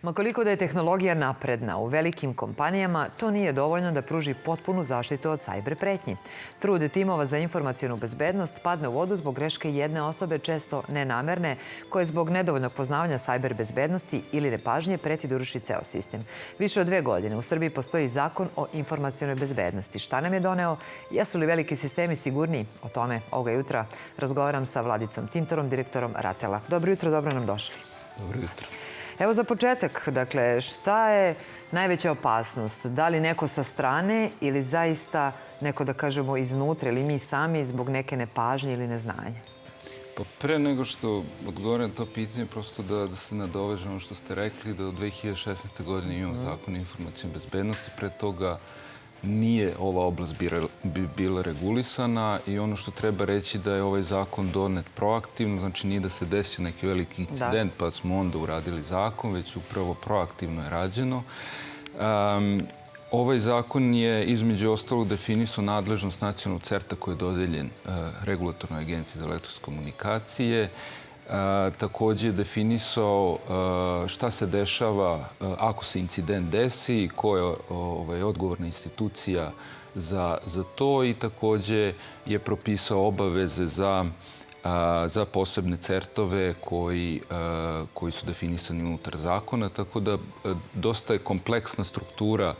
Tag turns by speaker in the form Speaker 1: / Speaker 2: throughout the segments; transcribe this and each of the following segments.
Speaker 1: Ma koliko da je tehnologija napredna, u velikim kompanijama to nije dovoljno da pruži potpunu zaštitu od sajber pretnji. Trud timova za informacionu bezbednost padne u vodu zbog greške jedne osobe, često nenamerne, koje zbog nedovoljnog poznavanja sajber bezbednosti ili nepažnje preti da uruši ceo sistem. Više od 2 godine u Srbiji postoji zakon o informacionoj bezbednosti. Šta nam je doneo? Jesu li veliki sistemi sigurniji? O tome ovoga jutra razgovaram sa Vladicom Tintorom, direktorom RATEL-a. Dobro jutro, dobro nam došli.
Speaker 2: Dobro jutro.
Speaker 1: Evo za početak, dakle, šta je najveća opasnost? Da li neko sa strane ili zaista neko, da kažemo, iznutra ili mi sami zbog neke nepažnje ili neznanja?
Speaker 2: Pa pre nego što odgovorim na to pitanje, prosto da se nadoveže ono što ste rekli, da od 2016. godine imamo zakon o informacionoj bezbednosti. Pre toga nije ova oblast bila regulisana i ono što treba reći da je ovaj zakon donet proaktivno, znači nije da se desio neki veliki incident pa smo onda uradili zakon, već upravo proaktivno je rađeno. Ovaj zakon je između ostalog definisao nadležnost nacionalnog CERT-a koji je dodeljen Regulatornoj agenciji za elektronske komunikacije. Također je definisao šta se dešava ako se incident desi i ko je odgovorna institucija za to i također je propisao obaveze za posebne CERT-ove koji su definisani unutar zakona, tako da dosta je kompleksna struktura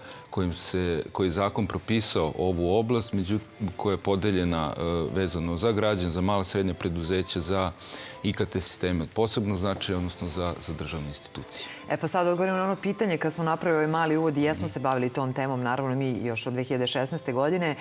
Speaker 2: koji je zakon propisao ovu oblast, koja je podeljena vezano za građane, za mala srednja preduzeća, za IKT sisteme od posebnog značaja, odnosno za državne institucije.
Speaker 1: Pa sad odgovorimo na ono pitanje kad smo napravili ovaj mali uvod i jesmo se bavili tom temom, naravno mi još od 2016. godine.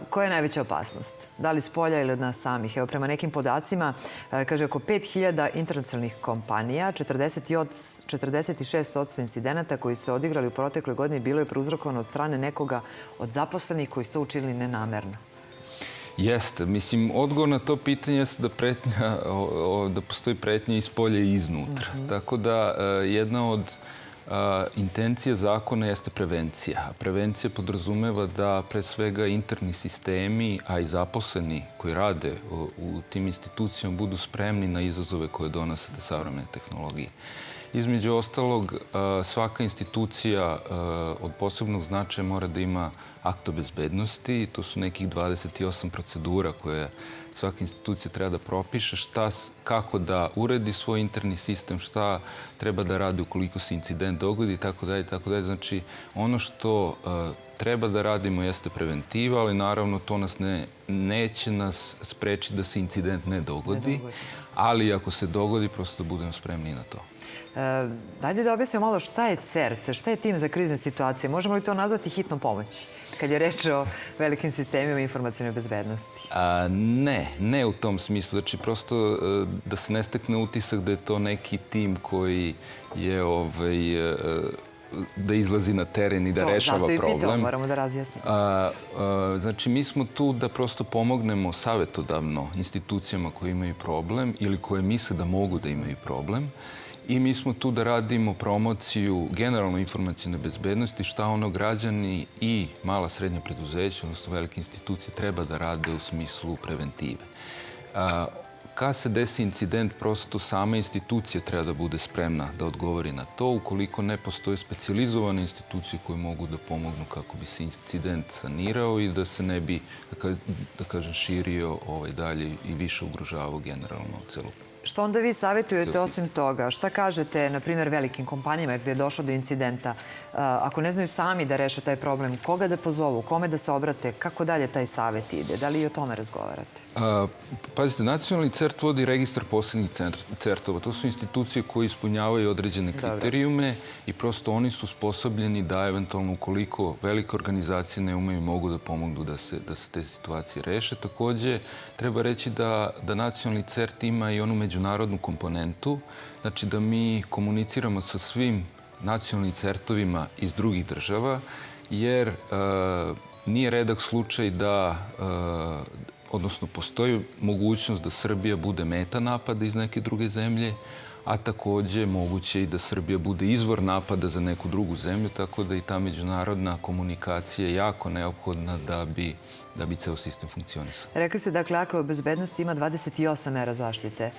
Speaker 1: Koja je najveća opasnost? Da li s polja ili od nas samih? Evo, prema nekim podacima, kaže oko 5000 internacionalnih kompanija, 46% incidenata koji su se odigrali u protekloj godini bilo je prouzrokovano od strane nekoga od zaposlenih koji su to učinili nenamerno.
Speaker 2: Jeste. Mislim, odgovor na to pitanje jeste da postoji pretnja iz polja i iznutra. Tako da jedna od intencija zakona jeste prevencija. A prevencija podrazumeva da pre svega interni sistemi, a i zaposleni koji rade u tim institucijama budu spremni na izazove koje donose savremene tehnologije. Između ostalog, svaka institucija od posebnog značaja mora da ima akt o bezbednosti. To su nekih 28 procedura koje svaka institucija treba da propiše, kako da uredi svoj interni sistem, šta treba da radi ukoliko se incident dogodi itd. Znači, ono što treba da radimo jeste preventiva, ali naravno to neće nas sprečiti da se incident ne dogodi, ali ako se dogodi, prosto da budemo spremni na to.
Speaker 1: Dajde da objasnimo malo šta je CERT, šta je tim za krizne situacije. Možemo li to nazvati hitnom pomoći kad je reč o velikim sistemima informacijne bezbednosti?
Speaker 2: Ne u tom smislu. Znači, prosto da se ne stekne utisak da je to neki tim koji je da izlazi na teren i da rešava problem.
Speaker 1: Zato i pitamo, moramo da razjasnimo.
Speaker 2: Znači, mi smo tu da prosto pomognemo savjetodavno institucijama koje imaju problem ili koje misle da mogu da imaju problem. I mi smo tu da radimo promociju generalno informacijne bezbednosti, šta ono građani i mala srednja preduzeća, odnosno velike institucije, treba da rade u smislu preventive. Kad se desi incident, prosto sama institucija treba da bude spremna da odgovori na to, ukoliko ne postoje specijalizovane institucije koje mogu da pomognu kako bi se incident sanirao i da se ne bi, da kažem, širio dalje i više ugrožavao generalno celu.
Speaker 1: Što onda vi savjetujete osim toga? Šta kažete, na primjer, velikim kompanijama gdje je došlo do incidenta? Ako ne znaju sami da reše taj problem, koga da pozovu, kome da se obrate, kako dalje taj savjet ide? Da li i o tome razgovarate?
Speaker 2: Pazite, nacionalni CERT vodi registar posebnih CERT-ova. To su institucije koje ispunjavaju određene kriterijume i prosto oni su sposobljeni da eventualno ukoliko velike organizacije ne umeju mogu da pomognu da se te situacije reše. Također, treba reći da nacionalni CERT ima i onu međunarodnu komponentu, znači da mi komuniciramo sa svim nacionalnim CERT-ovima iz drugih država, jer nije redak slučaj odnosno postoji mogućnost da Srbija bude meta napada iz neke druge zemlje, a takođe moguće i da Srbija bude izvor napada za neku drugu zemlju, tako da i ta međunarodna komunikacija je jako neophodna da bi ceo sistem funkcionisao.
Speaker 1: Rekli ste, dakle, AKV bezbednost ima 28 mera zaštite.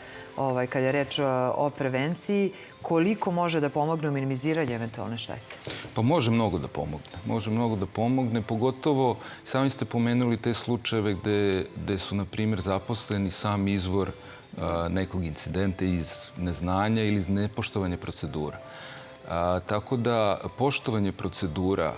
Speaker 1: Kad je reč o prevenciji, koliko može da pomogne u minimiziranju eventualne štete?
Speaker 2: Pa može mnogo da pomogne. Može mnogo da pomogne, pogotovo sami ste pomenuli te slučajeve gde su, na primjer, zaposleni sam izvor nekog incidenta iz neznanja ili iz nepoštovanja procedura. Tako da poštovanje procedura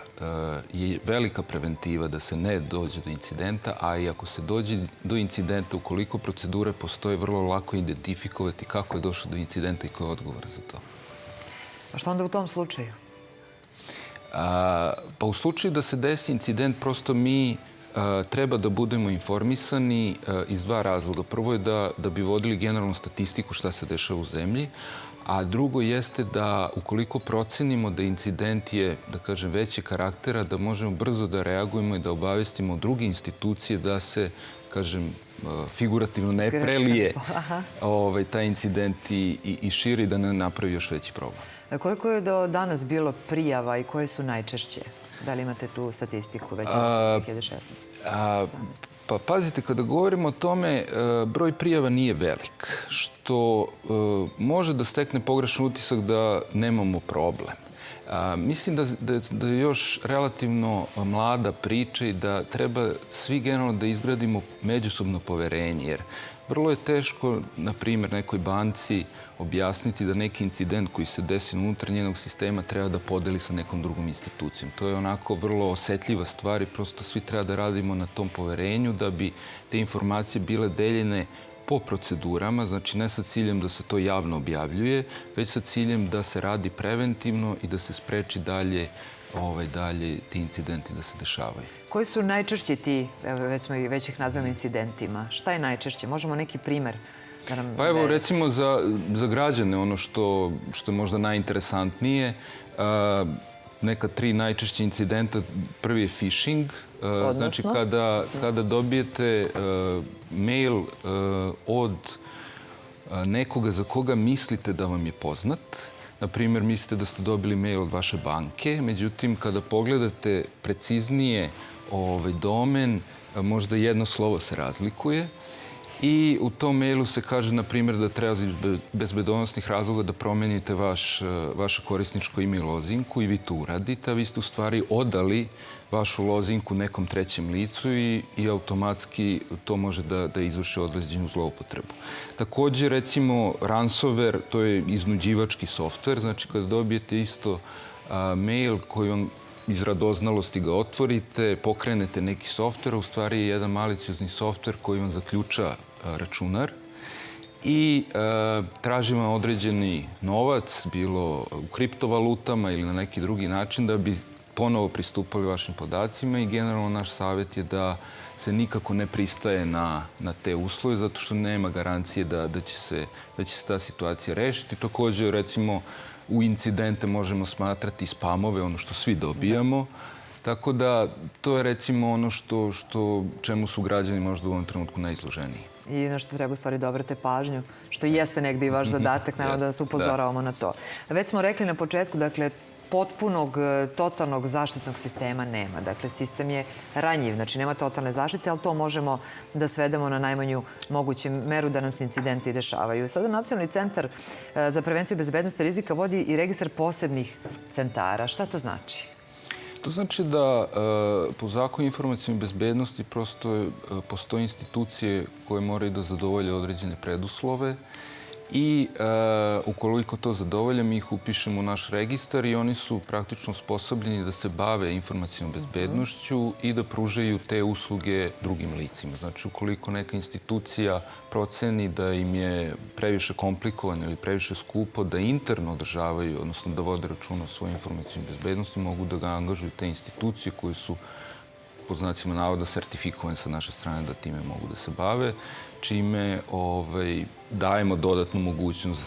Speaker 2: je velika preventiva da se ne dođe do incidenta, a i ako se dođe do incidenta, ukoliko procedure postoje, vrlo lako identifikovati kako je došlo do incidenta i ko je odgovor za to.
Speaker 1: A što onda u tom slučaju?
Speaker 2: Pa u slučaju da se desi incident, prosto mi treba da budemo informisani iz dva razloga. Prvo je da bi vodili generalnu statistiku šta se dešava u zemlji, a drugo jeste da ukoliko procenimo da incident je, da kažem, veće karaktera, da možemo brzo da reagujemo i da obavestimo druge institucije da se, kažem, figurativno ne prelije taj incident i širi, da ne napravi još veći problem.
Speaker 1: Koliko je do danas bilo prijava i koje su najčešće? Da li imate tu statistiku već od 2016?
Speaker 2: Pa pazite, kada govorimo o tome, broj prijava nije velik, što može da stekne pogrešan utisak da nemamo problem. Mislim da je još relativno mlada priča i da treba svi generalno da izgradimo međusobno poverenje, jer vrlo je teško, na primjer, nekoj banci objasniti da neki incident koji se desi unutar njenog sistema treba da podeli sa nekom drugom institucijom. To je onako vrlo osetljiva stvar i prosto svi treba da radimo na tom poverenju da bi te informacije bile deljene po procedurama, znači ne sa ciljem da se to javno objavljuje, već sa ciljem da se radi preventivno i da se spreči dalje ti incidenti da se dešavaju.
Speaker 1: Koji su najčešći ti, već ih nazvamo incidentima? Šta je najčešće? Možemo neki primer da nam...
Speaker 2: Pa evo, recimo za građane, ono što je možda najinteresantnije, neka 3 najčešće incidenta. Prvi je phishing, znači kada dobijete mail od nekoga za koga mislite da vam je poznat. Na primjer, mislite da ste dobili mail od vaše banke, međutim, kada pogledate preciznije domen, možda jedno slovo se razlikuje. I u tom mailu se kaže, na primjer, da treba iz bezbednosnih razloga da promenite vaše korisničko ime i lozinku i vi to uradite, a vi ste u stvari odali vašu lozinku nekom trećem licu i automatski to može da izvrši određenu zloupotrebu. Takođe, recimo, ransomware, to je iznuđivački softver, znači kada dobijete isto mail koji vam iz radoznalosti ga otvorite, pokrenete neki softver, a u stvari je jedan maliciozni softver koji vam zaključa računar i traži vam određeni novac, bilo u kriptovalutama ili na neki drugi način, da bi ponovo pristupali vašim podacima i generalno naš savjet je da se nikako ne pristaje na te uslove, zato što nema garancije da će se ta situacija rešiti. Takođe, recimo, u incidente možemo smatrati spamove, ono što svi dobijamo. Tako da, to je recimo ono čemu su građani možda u ovom trenutku najizloženiji.
Speaker 1: I na što treba u stvari da obrate pažnju, što jeste negdje i vaš zadatak, naravno da nas upozoravamo na to. Već smo rekli na početku, dakle, potpunog, totalnog zaštitnog sistema nema. Dakle, sistem je ranjiv, znači nema totalne zaštite, ali to možemo da svedemo na najmanju moguću meru da nam se incidenti dešavaju. Sada Nacionalni centar za prevenciju bezbednosti rizika vodi i registar posebnih centara. Šta to znači?
Speaker 2: To znači da po zakonu informacijne bezbednosti prosto postoje institucije koje moraju da zadovolje određene preduslove i ukoliko to zadovolje, mi ih upišemo u naš registar i oni su praktično osposobljeni da se bave informacijnom bezbednošću i da pružaju te usluge drugim licima. Znači, ukoliko neka institucija proceni da im je previše komplikovano ili previše skupo da interno održavaju, odnosno da vode računa o svojoj informacijnoj bezbednosti, mogu da ga angažuju te institucije koje su, po znacima navoda, sertifikovane sa naše strane da time mogu da se bave, čime dajemo dodatnu mogućnost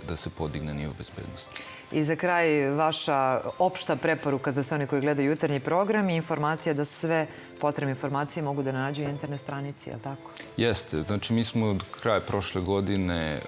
Speaker 2: da se podigne nivo bezbednosti.
Speaker 1: I za kraj, vaša opšta preporuka za sve one koji gledaju jutarnji program i informacija da sve potrebne informacije mogu da nađu na internet stranici, je li tako?
Speaker 2: Jeste. Znači, mi smo od kraja prošle godine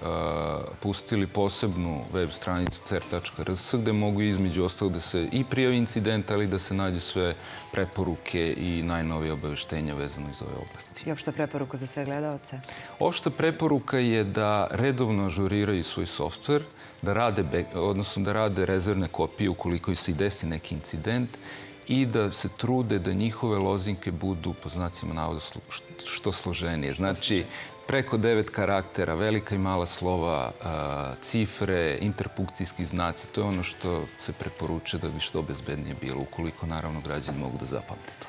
Speaker 2: pustili posebnu web stranicu cer.rs gde mogu između ostalog da se i prijavi incident, ali da se nađu sve preporuke i najnovije obaveštenja vezano iz ove oblasti.
Speaker 1: I opšta preporuka za sve gledalce?
Speaker 2: Opšta preporuka je da redovno ažuriraju svoj softver, da rade rezervne kopije ukoliko se i desi neki incident i da se trude da njihove lozinke budu, po znacima navoda, što složenije. Znači, preko 9 karaktera, velika i mala slova, cifre, interpunkcijski znaci. To je ono što se preporučuje da bi što bezbednije bilo, ukoliko naravno građani mogu da zapamte to.